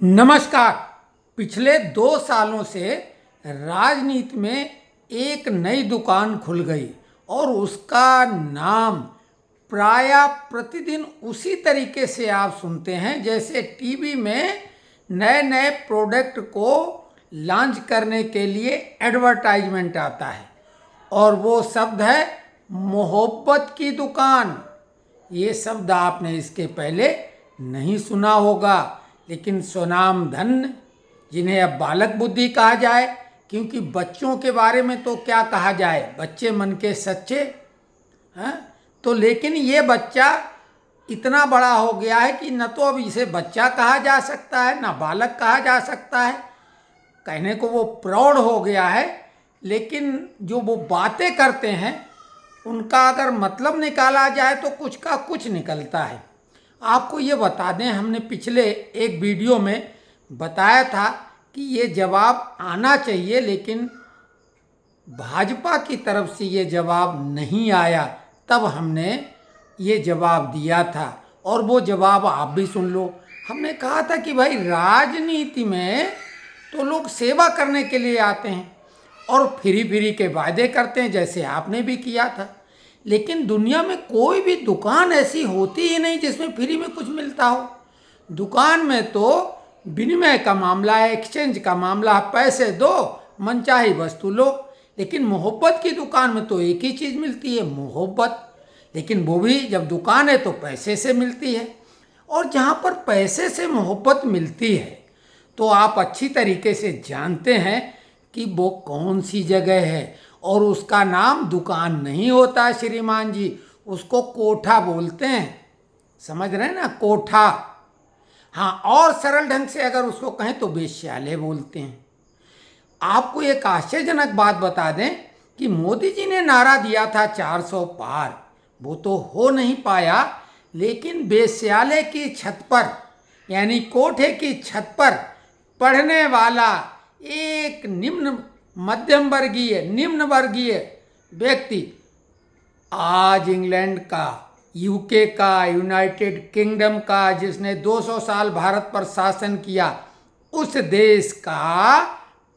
नमस्कार। पिछले 2 सालों से राजनीति में एक नई दुकान खुल गई और उसका नाम प्राय प्रतिदिन उसी तरीके से आप सुनते हैं जैसे टीवी में नए नए प्रोडक्ट को लॉन्च करने के लिए एडवर्टाइजमेंट आता है। और वो शब्द है मोहब्बत की दुकान। ये शब्द आपने इसके पहले नहीं सुना होगा, लेकिन स्वनाम धन्य जिन्हें अब बालक बुद्धि कहा जाए, क्योंकि बच्चों के बारे में तो क्या कहा जाए, बच्चे मन के सच्चे हैं। तो लेकिन ये बच्चा इतना बड़ा हो गया है कि न तो अब इसे बच्चा कहा जा सकता है न बालक कहा जा सकता है। कहने को वो प्रौढ़ हो गया है, लेकिन जो वो बातें करते हैं उनका अगर मतलब निकाला जाए तो कुछ का कुछ निकलता है। आपको ये बता दें, हमने पिछले एक वीडियो में बताया था कि ये जवाब आना चाहिए, लेकिन भाजपा की तरफ से ये जवाब नहीं आया। तब हमने ये जवाब दिया था और वो जवाब आप भी सुन लो। हमने कहा था कि भाई राजनीति में तो लोग सेवा करने के लिए आते हैं और फ्री फ्री के वादे करते हैं, जैसे आपने भी किया था। लेकिन दुनिया में कोई भी दुकान ऐसी होती ही नहीं जिसमें फ्री में कुछ मिलता हो। दुकान में तो विनिमय का मामला है, एक्सचेंज का मामला है, पैसे दो मनचाही वस्तु लो। लेकिन मोहब्बत की दुकान में तो एक ही चीज़ मिलती है, मोहब्बत। लेकिन वो भी जब दुकान है तो पैसे से मिलती है। और जहाँ पर पैसे से मोहब्बत मिलती है तो आप अच्छी तरीके से जानते हैं कि वो कौन सी जगह है। और उसका नाम दुकान नहीं होता श्रीमान जी, उसको कोठा बोलते हैं। समझ रहे हैं ना, कोठा। हाँ, और सरल ढंग से अगर उसको कहें तो वेश्यालय बोलते हैं। आपको एक आश्चर्यजनक बात बता दें कि मोदी जी ने नारा दिया था 400 पार, वो तो हो नहीं पाया। लेकिन वेश्यालय की छत पर, यानी कोठे की छत पर पढ़ने वाला एक मध्यम वर्गीय व्यक्ति आज इंग्लैंड का, यूके का, यूनाइटेड किंगडम का, जिसने 200 साल भारत पर शासन किया, उस देश का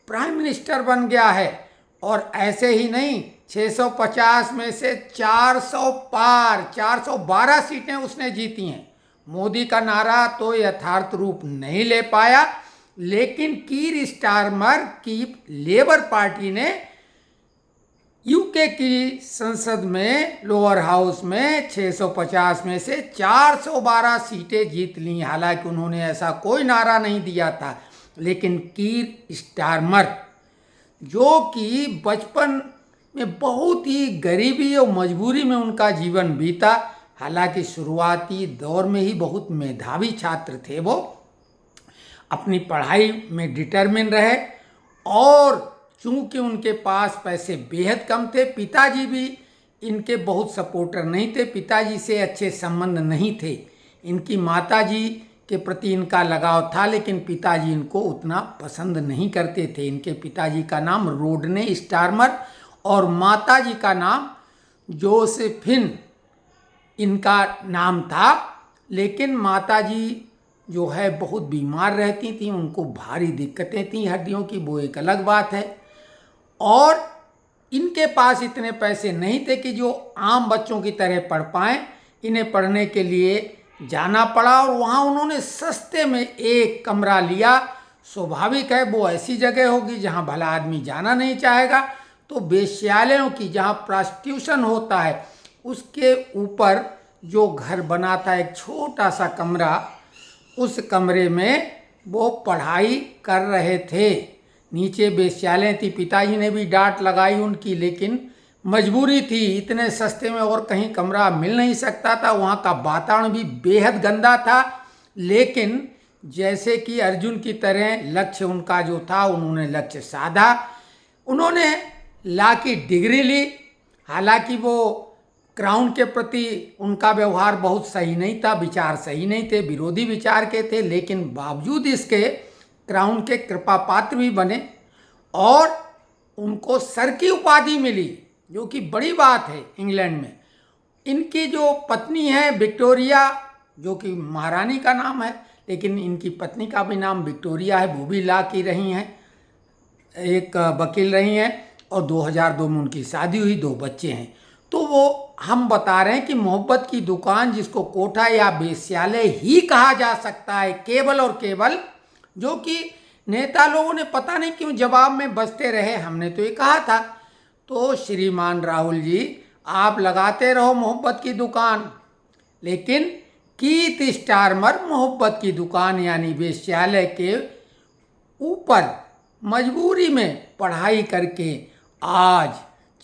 प्राइम मिनिस्टर बन गया है। और ऐसे ही नहीं, 650 में से 400 पार, 412 सीटें उसने जीती हैं। मोदी का नारा तो यथार्थ रूप नहीं ले पाया, लेकिन कीर स्टारमर की लेबर पार्टी ने यूके की संसद में, लोअर हाउस में 650 में से 412 सीटें जीत ली। हालांकि उन्होंने ऐसा कोई नारा नहीं दिया था, लेकिन कीर स्टारमर, जो कि बचपन में बहुत ही गरीबी और मजबूरी में उनका जीवन बीता, हालांकि शुरुआती दौर में ही बहुत मेधावी छात्र थे, वो अपनी पढ़ाई में डिटरमिन रहे। और चूंकि उनके पास पैसे बेहद कम थे, पिताजी भी इनके बहुत सपोर्टर नहीं थे, पिताजी से अच्छे संबंध नहीं थे। इनकी माताजी के प्रति इनका लगाव था, लेकिन पिताजी इनको उतना पसंद नहीं करते थे। इनके पिताजी का नाम रोडने स्टारमर और माताजी का नाम जोसेफिन इनका नाम था। लेकिन माताजी जो है बहुत बीमार रहती थी, उनको भारी दिक्कतें थी हड्डियों की, वो एक अलग बात है। और इनके पास इतने पैसे नहीं थे कि जो आम बच्चों की तरह पढ़ पाएँ। इन्हें पढ़ने के लिए जाना पड़ा और वहाँ उन्होंने सस्ते में एक कमरा लिया। स्वाभाविक है, वो ऐसी जगह होगी जहाँ भला आदमी जाना नहीं चाहेगा। तो वेश्यालयों की, जहाँ प्रॉस्टिट्यूशन होता है, उसके ऊपर जो घर बना था, एक छोटा सा कमरा, उस कमरे में वो पढ़ाई कर रहे थे। नीचे वेश्यालय थी। पिताजी ने भी डांट लगाई उनकी, लेकिन मजबूरी थी, इतने सस्ते में और कहीं कमरा मिल नहीं सकता था। वहाँ का वातावरण भी बेहद गंदा था। लेकिन जैसे कि अर्जुन की तरह लक्ष्य उनका जो था, उन्होंने लक्ष्य साधा। उन्होंने लॉ की डिग्री ली। हालांकि वो क्राउन के प्रति उनका व्यवहार बहुत सही नहीं था, विचार सही नहीं थे, विरोधी विचार के थे, लेकिन बावजूद इसके क्राउन के कृपा पात्र भी बने और उनको सर की उपाधि मिली, जो कि बड़ी बात है इंग्लैंड में। इनकी जो पत्नी है विक्टोरिया, जो कि महारानी का नाम है, लेकिन इनकी पत्नी का भी नाम विक्टोरिया है, वो भी लॉ की रही हैं, एक वकील रही हैं, और 2002 में उनकी शादी हुई, 2 बच्चे हैं। तो वो हम बता रहे हैं कि मोहब्बत की दुकान, जिसको कोठा या वेश्यालय ही कहा जा सकता है, केवल और केवल, जो कि नेता लोगों ने पता नहीं क्यों जवाब में बचते रहे। हमने तो ये कहा था। तो श्रीमान राहुल जी, आप लगाते रहो मोहब्बत की दुकान, लेकिन कीथ स्टारमर मोहब्बत की दुकान यानी वेश्यालय के ऊपर मजबूरी में पढ़ाई करके आज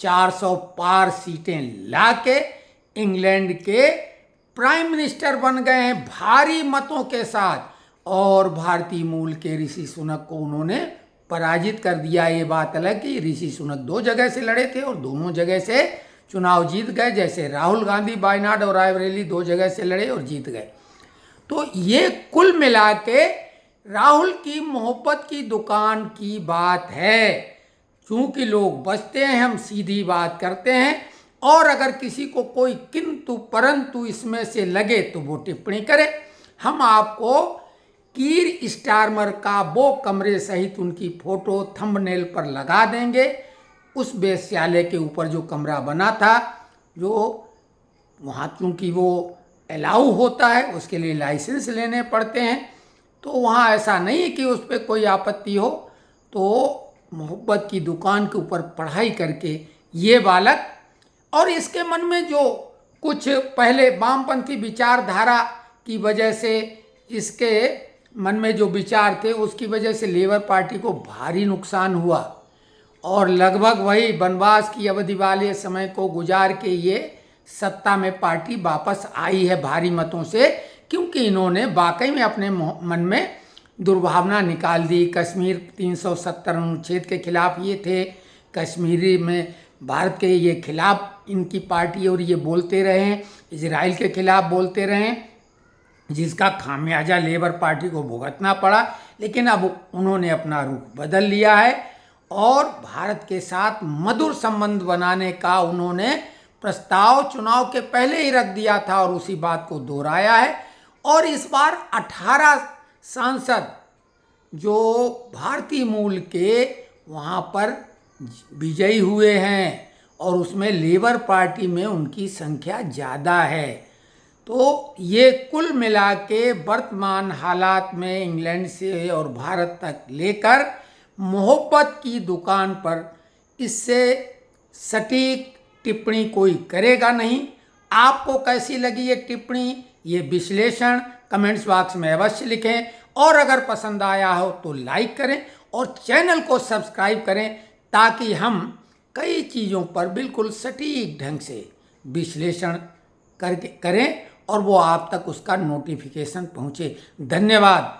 400 पार सीटें लाके इंग्लैंड के प्राइम मिनिस्टर बन गए हैं भारी मतों के साथ, और भारतीय मूल के ऋषि सुनक को उन्होंने पराजित कर दिया। ये बात अलग कि ऋषि सुनक 2 जगह से लड़े थे और दोनों जगह से चुनाव जीत गए, जैसे राहुल गांधी वायनाड और रायबरेली 2 जगह से लड़े और जीत गए। तो ये कुल मिला के राहुल की मोहब्बत की दुकान की बात है। चूंकि लोग बचते हैं, हम सीधी बात करते हैं, और अगर किसी को कोई किंतु परंतु इसमें से लगे तो वो टिप्पणी करे। हम आपको कीर स्टारमर का वो कमरे सहित उनकी फोटो थंबनेल पर लगा देंगे। उस वेश्यालय के ऊपर जो कमरा बना था, जो वहाँ चूँकि वो अलाउ होता है, उसके लिए लाइसेंस लेने पड़ते हैं, तो वहाँ ऐसा नहीं है कि उस पर कोई आपत्ति हो। तो मोहब्बत की दुकान के ऊपर पढ़ाई करके ये बालक, और इसके मन में जो कुछ पहले वामपंथी विचारधारा की वजह से, इसके मन में जो विचार थे उसकी वजह से लेबर पार्टी को भारी नुकसान हुआ, और लगभग वही वनवास की अवधि वाले समय को गुजार के ये सत्ता में पार्टी वापस आई है भारी मतों से, क्योंकि इन्होंने वाकई में अपने मन में दुर्भावना निकाल दी। कश्मीर 370 अनुच्छेद के खिलाफ ये थे, कश्मीरी में भारत के ये खिलाफ इनकी पार्टी, और ये बोलते रहे हैं, इजराइल के खिलाफ बोलते रहे हैं, जिसका खामियाजा लेबर पार्टी को भुगतना पड़ा। लेकिन अब उन्होंने अपना रुख बदल लिया है और भारत के साथ मधुर संबंध बनाने का उन्होंने प्रस्ताव चुनाव के पहले ही रख दिया था और उसी बात को दोहराया है। और इस बार 18 सांसद जो भारतीय मूल के वहाँ पर विजयी हुए हैं, और उसमें लेबर पार्टी में उनकी संख्या ज़्यादा है। तो ये कुल मिला के वर्तमान हालात में इंग्लैंड से और भारत तक लेकर मोहब्बत की दुकान पर इससे सटीक टिप्पणी कोई करेगा नहीं। आपको कैसी लगी ये टिप्पणी, ये विश्लेषण कमेंट्स बॉक्स में अवश्य लिखें, और अगर पसंद आया हो तो लाइक करें और चैनल को सब्सक्राइब करें, ताकि हम कई चीज़ों पर बिल्कुल सटीक ढंग से विश्लेषण करें और वो आप तक उसका नोटिफिकेशन पहुँचे। धन्यवाद।